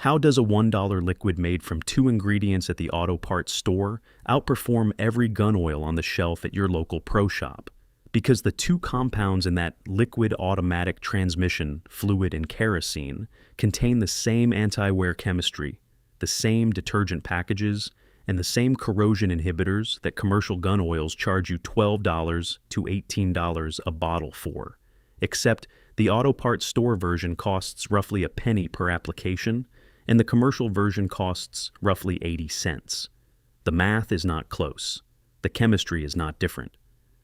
How does a $1 liquid made from 2 ingredients at the auto parts store outperform every gun oil on the shelf at your local pro shop? Because the 2 compounds in that liquid automatic transmission, fluid and kerosene, contain the same anti-wear chemistry, the same detergent packages, and the same corrosion inhibitors that commercial gun oils charge you $12 to $18 a bottle for. Except the auto parts store version costs roughly a penny per application, and the commercial version costs roughly 80 cents. The math is not close. The chemistry is not different.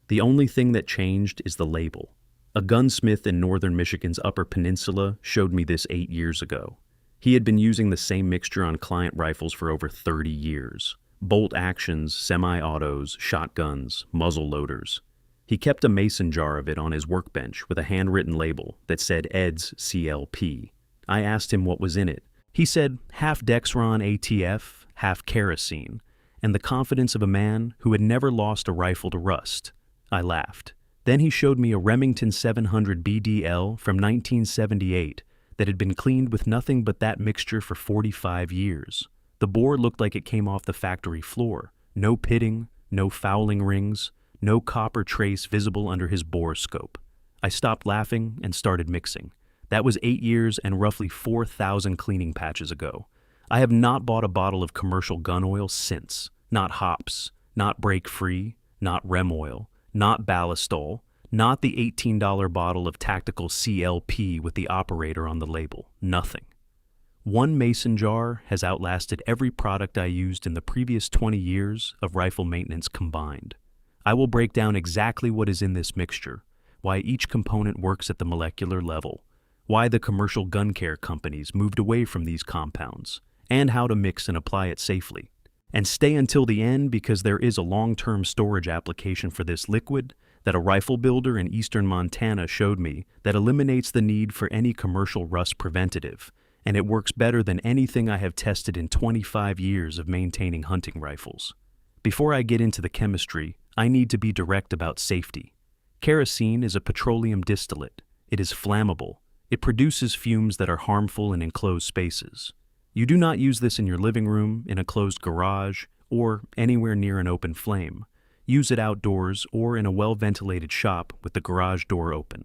The only thing that changed is the label. A gunsmith in northern Michigan's Upper Peninsula showed me this 8 years ago. He had been using the same mixture on client rifles for over 30 years. Bolt actions, semi-autos, shotguns, muzzle loaders. He kept a mason jar of it on his workbench with a handwritten label that said EDS CLP. I asked him what was in it. He said half Dexron ATF, half kerosene, and the confidence of a man who had never lost a rifle to rust. I laughed. Then he showed me a Remington 700 BDL from 1978 that had been cleaned with nothing but that mixture for 45 years. The bore looked like it came off the factory floor. No pitting, no fouling rings, no copper trace visible under his bore scope. I stopped laughing and started mixing. That was 8 years and roughly 4,000 cleaning patches ago. I have not bought a bottle of commercial gun oil since. Not hops, not brake-free, not rem oil, not ballistol, not the $18 bottle of tactical CLP with the operator on the label. Nothing. One mason jar has outlasted every product I used in the previous 20 years of rifle maintenance combined. I will break down exactly what is in this mixture, why each component works at the molecular level, why the commercial gun care companies moved away from these compounds, and how to mix and apply it safely. And stay until the end because there is a long-term storage application for this liquid that a rifle builder in eastern Montana showed me that eliminates the need for any commercial rust preventative, and it works better than anything I have tested in 25 years of maintaining hunting rifles. Before I get into the chemistry, I need to be direct about safety. Kerosene is a petroleum distillate. It is flammable. It produces fumes that are harmful in enclosed spaces. You do not use this in your living room, in a closed garage, or anywhere near an open flame. Use it outdoors or in a well-ventilated shop with the garage door open.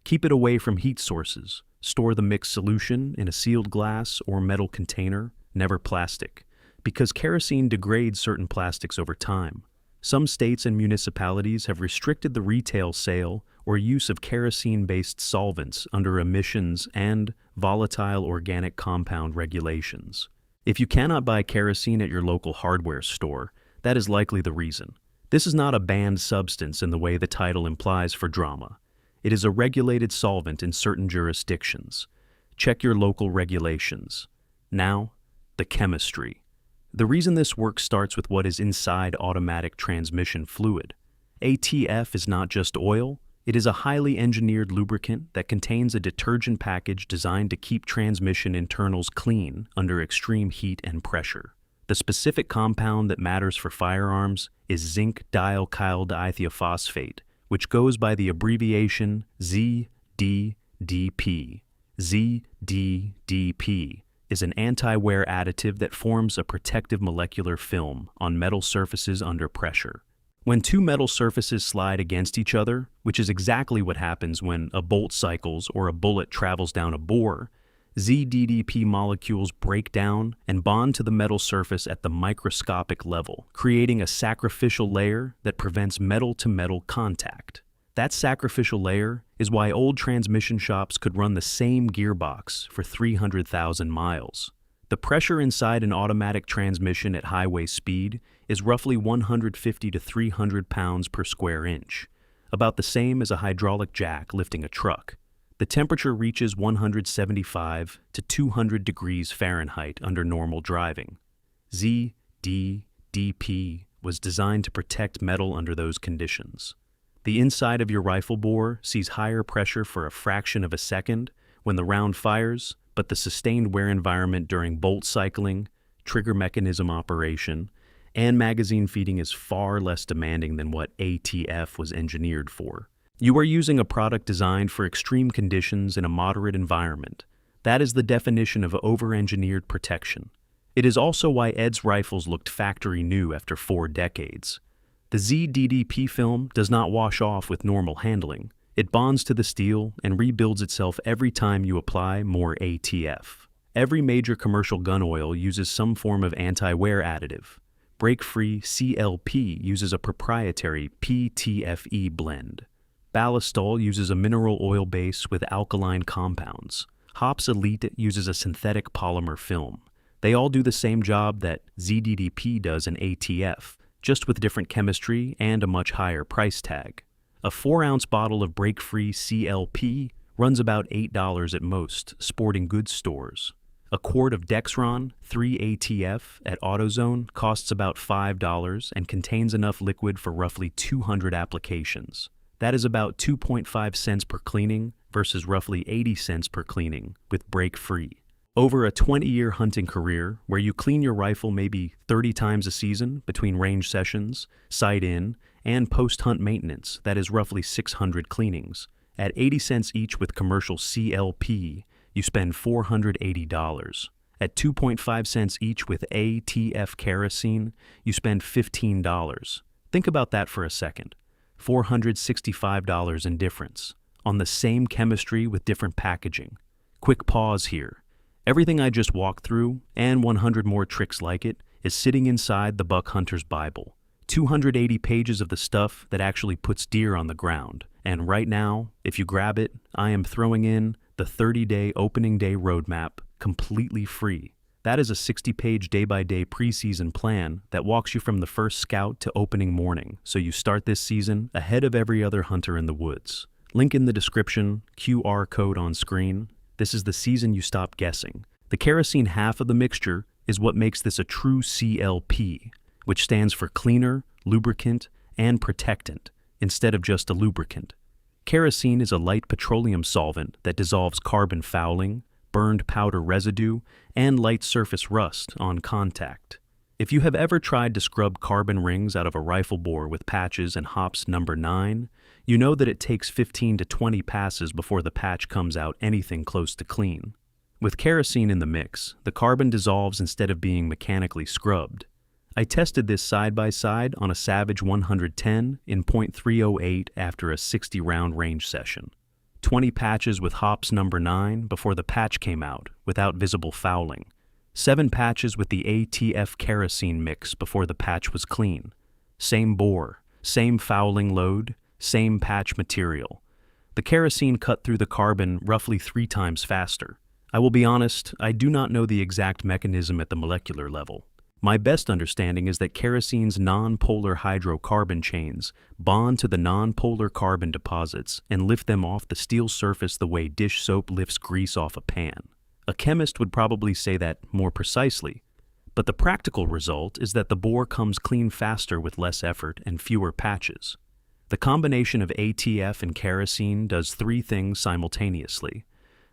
Keep it away from heat sources. Store the mixed solution in a sealed glass or metal container, never plastic, because kerosene degrades certain plastics over time. Some states and municipalities have restricted the retail sale or use of kerosene-based solvents under emissions and volatile organic compound regulations. If you cannot buy kerosene at your local hardware store, that is likely the reason. This is not a banned substance in the way the title implies for drama. It is a regulated solvent in certain jurisdictions. Check your local regulations. Now, the chemistry. The reason this work starts with what is inside automatic transmission fluid. ATF is not just oil. It is a highly engineered lubricant that contains a detergent package designed to keep transmission internals clean under extreme heat and pressure. The specific compound that matters for firearms is zinc dialkyl diethiophosphate, which goes by the abbreviation ZDDP. ZDDP is an anti-wear additive that forms a protective molecular film on metal surfaces under pressure. When two metal surfaces slide against each other, which is exactly what happens when a bolt cycles or a bullet travels down a bore, ZDDP molecules break down and bond to the metal surface at the microscopic level, creating a sacrificial layer that prevents metal-to-metal contact. That sacrificial layer is why old transmission shops could run the same gearbox for 300,000 miles. The pressure inside an automatic transmission at highway speed is roughly 150 to 300 pounds per square inch, about the same as a hydraulic jack lifting a truck. The temperature reaches 175 to 200 degrees Fahrenheit under normal driving. ZDDP was designed to protect metal under those conditions. The inside of your rifle bore sees higher pressure for a fraction of a second when the round fires, but the sustained wear environment during bolt cycling, trigger mechanism operation, and magazine feeding is far less demanding than what ATF was engineered for. You are using a product designed for extreme conditions in a moderate environment, That is the definition of over-engineered protection. It is also why Ed's rifles looked factory new after 4 decades. The ZDDP film does not wash off with normal handling. It bonds to the steel and rebuilds itself every time you apply more ATF. Every major commercial gun oil uses some form of anti-wear additive. Break-free CLP uses a proprietary PTFE blend. Ballistol uses a mineral oil base with alkaline compounds. Hops Elite uses a synthetic polymer film. They all do the same job that ZDDP does in ATF, just with different chemistry and a much higher price tag. A 4-ounce bottle of break-free CLP runs about $8 at most sporting goods stores. A quart of Dexron 3 ATF at AutoZone costs about $5 and contains enough liquid for roughly 200 applications. That is about 2.5 cents per cleaning versus roughly 80 cents per cleaning with break-free. Over a 20-year hunting career, where you clean your rifle maybe 30 times a season between range sessions, sight-in, and post-hunt maintenance, that is roughly 600 cleanings. At 80 cents each with commercial CLP, you spend $480. At 2.5 cents each with ATF kerosene, you spend $15. Think about that for a second. $465 in difference, on the same chemistry with different packaging. Quick pause here. Everything I just walked through, and 100 more tricks like it, is sitting inside the Buck Hunter's Bible. 280 pages of the stuff that actually puts deer on the ground. And right now, if you grab it, I am throwing in the 30-day opening day roadmap completely free. That is a 60-page day-by-day preseason plan that walks you from the first scout to opening morning, so you start this season ahead of every other hunter in the woods. Link in the description, QR code on screen. This is the season you stop guessing. The kerosene half of the mixture is what makes this a true CLP, which stands for cleaner, lubricant, and protectant, instead of just a lubricant. Kerosene is a light petroleum solvent that dissolves carbon fouling, burned powder residue, and light surface rust on contact. If you have ever tried to scrub carbon rings out of a rifle bore with patches and hops number 9, you know that it takes 15 to 20 passes before the patch comes out anything close to clean. With kerosene in the mix, the carbon dissolves instead of being mechanically scrubbed. I tested this side by side on a Savage 110 in .308 after a 60-round range session. 20 patches with hops number 9 before the patch came out without visible fouling. 7 patches with the ATF kerosene mix before the patch was clean. Same bore, same fouling load, same patch material. The kerosene cut through the carbon roughly 3 times faster. I will be honest, I do not know the exact mechanism at the molecular level. My best understanding is that kerosene's non-polar hydrocarbon chains bond to the non-polar carbon deposits and lift them off the steel surface the way dish soap lifts grease off a pan. A chemist would probably say that more precisely, but the practical result is that the bore comes clean faster with less effort and fewer patches. The combination of ATF and kerosene does 3 things simultaneously.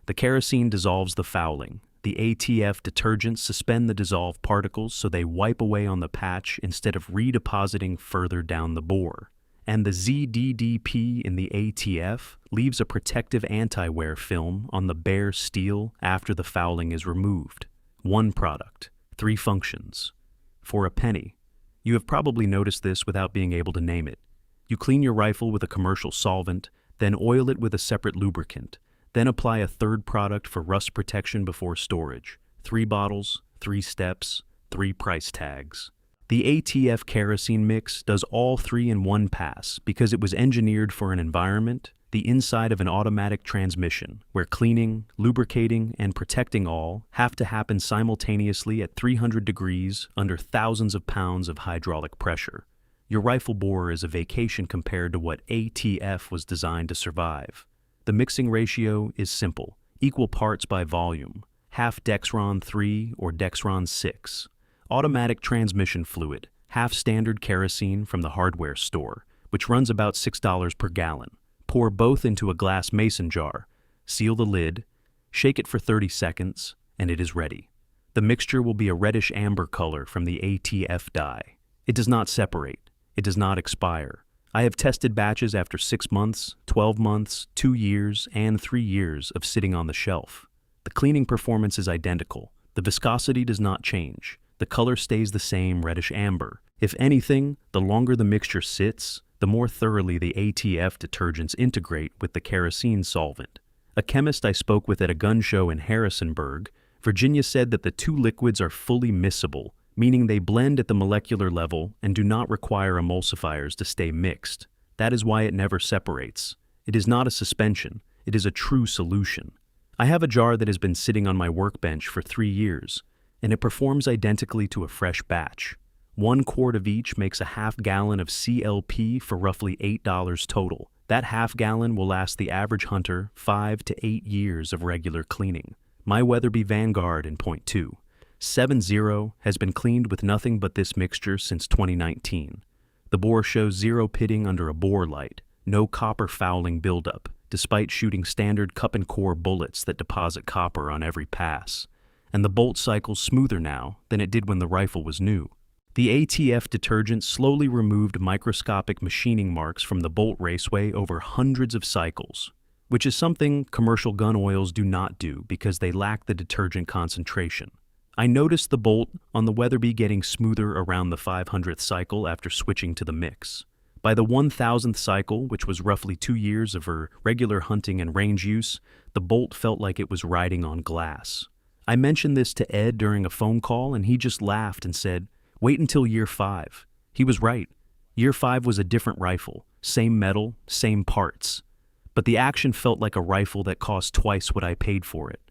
The kerosene dissolves the fouling. The ATF detergents suspend the dissolved particles so they wipe away on the patch instead of redepositing further down the bore. And the ZDDP in the ATF leaves a protective anti-wear film on the bare steel after the fouling is removed. 1 product, 3 functions. For a penny. You have probably noticed this without being able to name it. You clean your rifle with a commercial solvent, then oil it with a separate lubricant. Then apply a 3rd product for rust protection before storage. 3 bottles, 3 steps, 3 price tags. The ATF kerosene mix does all 3 in one pass because it was engineered for an environment, the inside of an automatic transmission, where cleaning, lubricating, and protecting all have to happen simultaneously at 300 degrees under thousands of pounds of hydraulic pressure. Your rifle bore is a vacation compared to what ATF was designed to survive. The mixing ratio is simple, equal parts by volume, half Dexron 3 or Dexron 6. Automatic transmission fluid, half standard kerosene from the hardware store, which runs about $6 per gallon. Pour both into a glass mason jar, seal the lid, shake it for 30 seconds, and it is ready. The mixture will be a reddish amber color from the ATF dye. It does not separate. It does not expire. I have tested batches after 6 months, 12 months, 2 years, and 3 years of sitting on the shelf. The cleaning performance is identical. The viscosity does not change. The color stays the same, reddish amber. If anything, the longer the mixture sits, the more thoroughly the ATF detergents integrate with the kerosene solvent. A chemist I spoke with at a gun show in Harrisonburg, Virginia, said that the two liquids are fully miscible, meaning they blend at the molecular level and do not require emulsifiers to stay mixed. That is why it never separates. It is not a suspension. It is a true solution. I have a jar that has been sitting on my workbench for 3 years, and it performs identically to a fresh batch. 1 quart of each makes a half gallon of CLP for roughly $8 total. That half gallon will last the average hunter 5 to 8 years of regular cleaning. My Weatherby Vanguard in .2 7.0 has been cleaned with nothing but this mixture since 2019. The bore shows 0 pitting under a bore light, no copper fouling buildup, despite shooting standard cup and core bullets that deposit copper on every pass. And the bolt cycle's smoother now than it did when the rifle was new. The ATF detergent slowly removed microscopic machining marks from the bolt raceway over hundreds of cycles, which is something commercial gun oils do not do because they lack the detergent concentration. I noticed the bolt on the Weatherby getting smoother around the 500th cycle after switching to the mix. By the 1000th cycle, which was roughly 2 years of her regular hunting and range use, the bolt felt like it was riding on glass. I mentioned this to Ed during a phone call, and he just laughed and said, "Wait until year 5. He was right. Year 5 was a different rifle, same metal, same parts. But the action felt like a rifle that cost twice what I paid for it.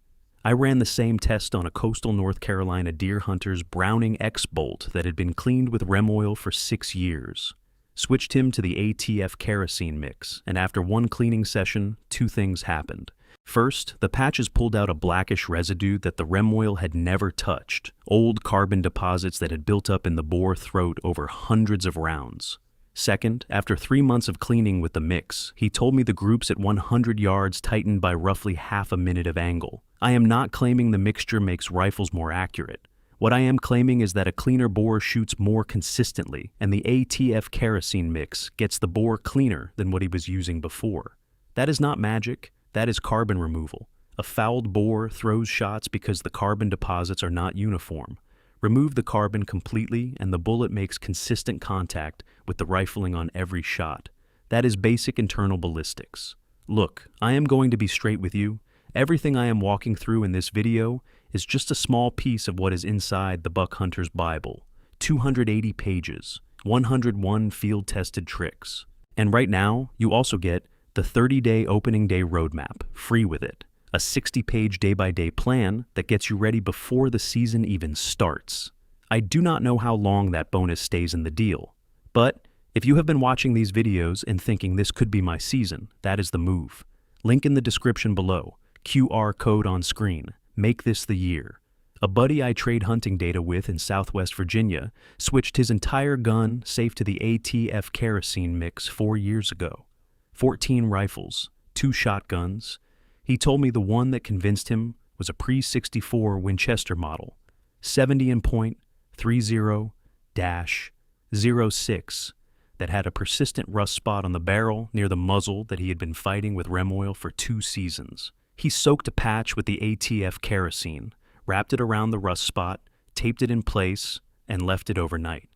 I ran the same test on a coastal North Carolina deer hunter's Browning X bolt that had been cleaned with rem oil for 6 years. Switched him to the ATF kerosene mix, and after 1 cleaning session, 2 things happened. First, the patches pulled out a blackish residue that the rem oil had never touched, old carbon deposits that had built up in the bore throat over hundreds of rounds. Second, after 3 months of cleaning with the mix, he told me the groups at 100 yards tightened by roughly half a minute of angle. I am not claiming the mixture makes rifles more accurate. What I am claiming is that a cleaner bore shoots more consistently, and the ATF kerosene mix gets the bore cleaner than what he was using before. That is not magic. That is carbon removal. A fouled bore throws shots because the carbon deposits are not uniform. Remove the carbon completely and the bullet makes consistent contact with the rifling on every shot. That is basic internal ballistics. Look, I am going to be straight with you. Everything I am walking through in this video is just a small piece of what is inside the Buck Hunter's Bible. 280 pages, 101 field-tested tricks. And right now, you also get the 30-day opening day roadmap, free with it. A 60-page day-by-day plan that gets you ready before the season even starts. I do not know how long that bonus stays in the deal, but if you have been watching these videos and thinking this could be my season, that is the move. Link in the description below, QR code on screen. Make this the year. A buddy I trade hunting data with in Southwest Virginia switched his entire gun safe to the ATF kerosene mix 4 years ago. 14 rifles, 2 shotguns. He told me the one that convinced him was a pre-64 Winchester model, 70 in point, 30-06, that had a persistent rust spot on the barrel near the muzzle that he had been fighting with rem oil for 2 seasons. He soaked a patch with the ATF kerosene, wrapped it around the rust spot, taped it in place, and left it overnight.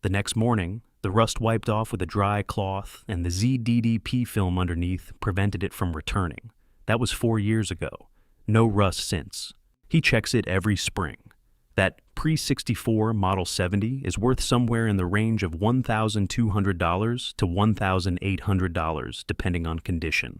The next morning, the rust wiped off with a dry cloth, and the ZDDP film underneath prevented it from returning. That was 4 years ago. No rust since. He checks it every spring. That pre-64 Model 70 is worth somewhere in the range of $1,200 to $1,800, depending on condition.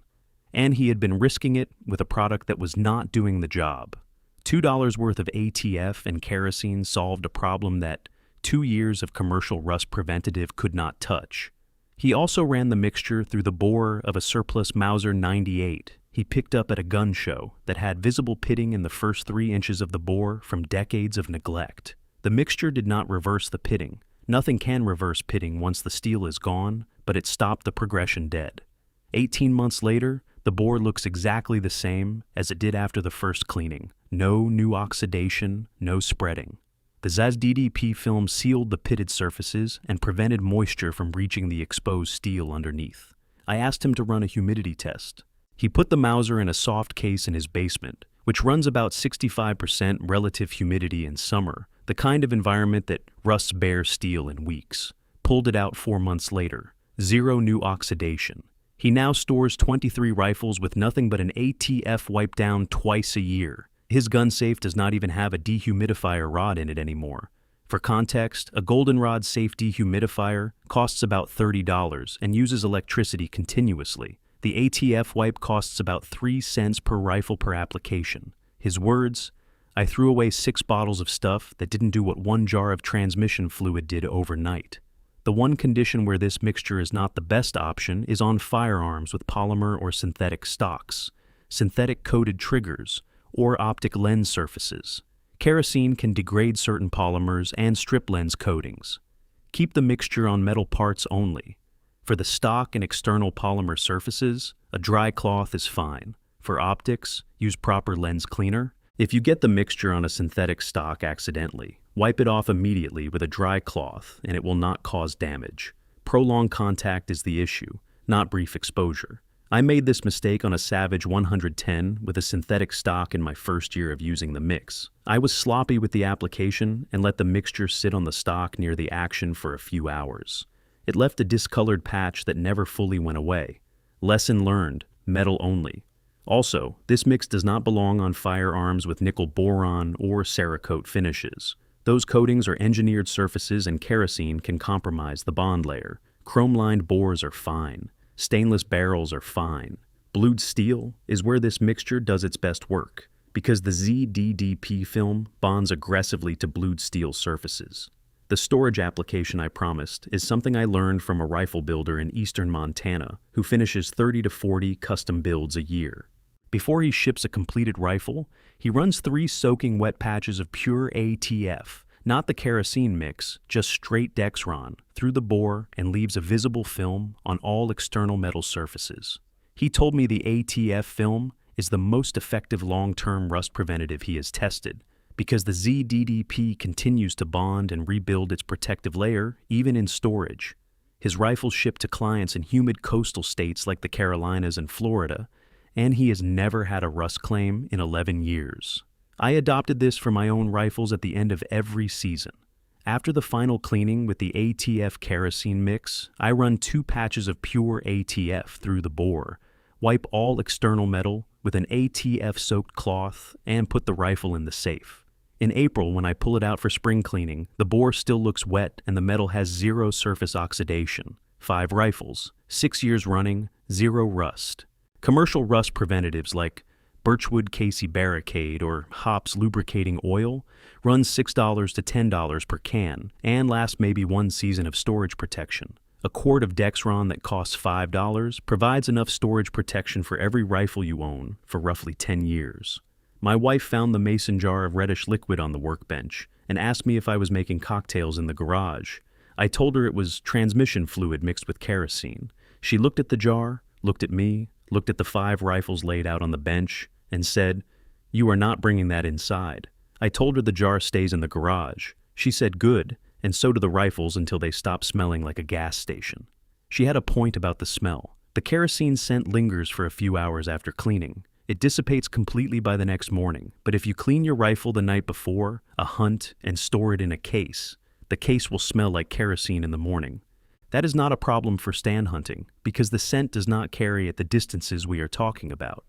And he had been risking it with a product that was not doing the job. $2 worth of ATF and kerosene solved a problem that 2 years of commercial rust preventative could not touch. He also ran the mixture through the bore of a surplus Mauser 98 he picked up at a gun show that had visible pitting in the first 3 inches of the bore from decades of neglect. The mixture did not reverse the pitting. Nothing can reverse pitting once the steel is gone, but it stopped the progression dead. 18 months later, the bore looks exactly the same as it did after the first cleaning. No new oxidation, no spreading. The ZDDP film sealed the pitted surfaces and prevented moisture from reaching the exposed steel underneath. I asked him to run a humidity test. He put the Mauser in a soft case in his basement, which runs about 65% relative humidity in summer, the kind of environment that rusts bare steel in weeks. Pulled it out 4 months later. Zero new oxidation. He now stores 23 rifles with nothing but an ATF wipe down twice a year. His gun safe does not even have a dehumidifier rod in it anymore. For context, a goldenrod safe dehumidifier costs about $30 and uses electricity continuously. The ATF wipe costs about 3 cents per rifle per application. His words, "I threw away 6 bottles of stuff that didn't do what 1 jar of transmission fluid did overnight." The one condition where this mixture is not the best option is on firearms with polymer or synthetic stocks, synthetic coated triggers, or optic lens surfaces. Kerosene can degrade certain polymers and strip lens coatings. Keep the mixture on metal parts only. For the stock and external polymer surfaces, a dry cloth is fine. For optics, use proper lens cleaner. If you get the mixture on a synthetic stock accidentally, wipe it off immediately with a dry cloth and it will not cause damage. Prolonged contact is the issue, not brief exposure. I made this mistake on a Savage 110 with a synthetic stock in my first year of using the mix. I was sloppy with the application and let the mixture sit on the stock near the action for a few hours. It left a discolored patch that never fully went away. Lesson learned, metal only. Also, this mix does not belong on firearms with nickel boron or Cerakote finishes. Those coatings are engineered surfaces and kerosene can compromise the bond layer. Chrome-lined bores are fine. Stainless barrels are fine. Blued steel is where this mixture does its best work, because the ZDDP film bonds aggressively to blued steel surfaces. The storage application I promised is something I learned from a rifle builder in eastern Montana who finishes 30 to 40 custom builds a year. Before he ships a completed rifle, he runs 3 soaking wet patches of pure ATF, not the kerosene mix, just straight Dexron, through the bore and leaves a visible film on all external metal surfaces. He told me the ATF film is the most effective long-term rust preventative he has tested, because the ZDDP continues to bond and rebuild its protective layer even in storage. His rifles ship to clients in humid coastal states like the Carolinas and Florida, and he has never had a rust claim in 11 years. I adopted this for my own rifles at the end of every season. After the final cleaning with the ATF kerosene mix, I run 2 patches of pure ATF through the bore, wipe all external metal with an ATF-soaked cloth, and put the rifle in the safe. In April, when I pull it out for spring cleaning, the bore still looks wet and the metal has 0 surface oxidation. 5 rifles, 6 years running, 0 rust. Commercial rust preventatives like Birchwood Casey Barricade or Hops lubricating oil runs $6 to $10 per can and lasts maybe 1 season of storage protection. A quart of Dexron that costs $5 provides enough storage protection for every rifle you own for roughly 10 years. My wife found the mason jar of reddish liquid on the workbench and asked me if I was making cocktails in the garage. I told her it was transmission fluid mixed with kerosene. She looked at the jar, looked at me, looked at the 5 rifles laid out on the bench, and said, "You are not bringing that inside." I told her the jar stays in the garage. She said good, and so do the rifles until they stop smelling like a gas station. She had a point about the smell. The kerosene scent lingers for a few hours after cleaning. It dissipates completely by the next morning, but if you clean your rifle the night before, a hunt, and store it in a case, the case will smell like kerosene in the morning. That is not a problem for stand hunting, because the scent does not carry at the distances we are talking about.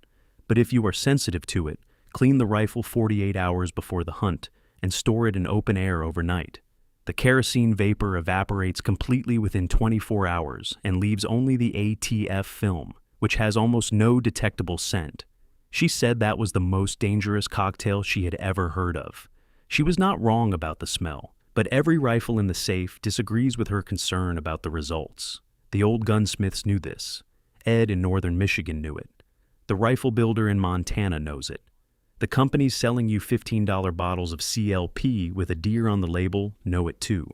But if you are sensitive to it, clean the rifle 48 hours before the hunt and store it in open air overnight. The kerosene vapor evaporates completely within 24 hours and leaves only the ATF film, which has almost no detectable scent. She said that was the most dangerous cocktail she had ever heard of. She was not wrong about the smell, but every rifle in the safe disagrees with her concern about the results. The old gunsmiths knew this. Ed in northern Michigan knew it. The rifle builder in Montana knows it. The companies selling you $15 bottles of CLP with a deer on the label know it too.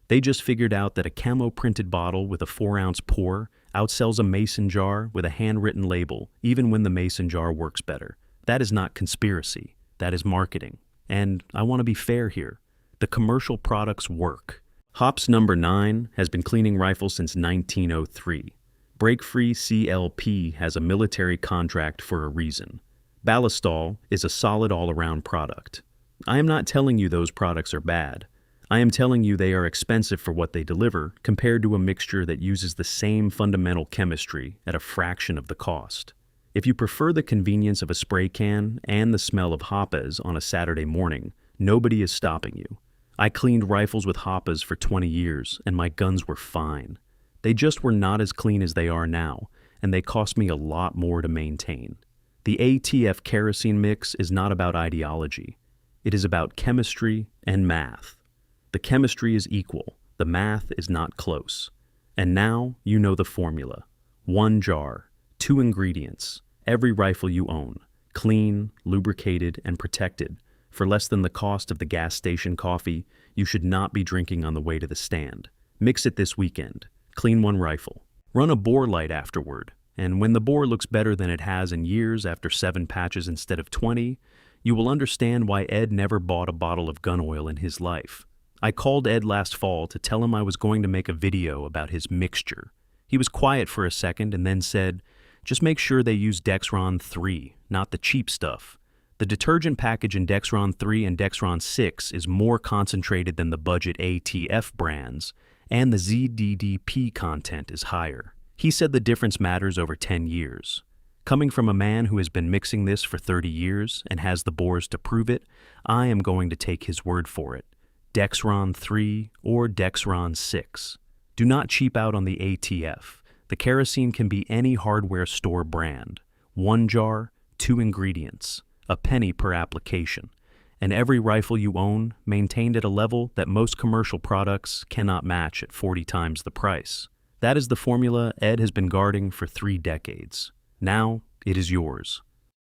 They just figured out that a camo-printed bottle with a 4-ounce pour outsells a mason jar with a handwritten label, even when the mason jar works better. That is not conspiracy. That is marketing. And I want to be fair here. The commercial products work. Hops number 9 has been cleaning rifles since 1903. Break Free CLP has a military contract for a reason. Ballistol is a solid all-around product. I am not telling you those products are bad. I am telling you they are expensive for what they deliver compared to a mixture that uses the same fundamental chemistry at a fraction of the cost. If you prefer the convenience of a spray can and the smell of hoppas on a Saturday morning, nobody is stopping you. I cleaned rifles with hoppas for 20 years, and my guns were fine. They just were not as clean as they are now, and they cost me a lot more to maintain. The ATF kerosene mix is not about ideology. It is about chemistry and math. The chemistry is equal. The math is not close. And now you know the formula. 1 jar, 2 ingredients, every rifle you own, clean, lubricated, and protected. For less than the cost of the gas station coffee, you should not be drinking on the way to the stand. Mix it this weekend. Clean 1 rifle. Run a bore light afterward. And when the bore looks better than it has in years after 7 patches instead of 20, you will understand why Ed never bought a bottle of gun oil in his life. I called Ed last fall to tell him I was going to make a video about his mixture. He was quiet for a second and then said, "Just make sure they use Dexron 3, not the cheap stuff. The detergent package in Dexron 3 and Dexron 6 is more concentrated than the budget ATF brands, and the ZDDP content is higher." He said the difference matters over 10 years. Coming from a man who has been mixing this for 30 years and has the bores to prove it, I am going to take his word for it. Dexron 3 or Dexron 6. Do not cheap out on the ATF. The kerosene can be any hardware store brand. 1 jar, 2 ingredients, a penny per application, and every rifle you own maintained at a level that most commercial products cannot match at 40 times the price. That is the formula Ed has been guarding for 3 decades. Now it is yours.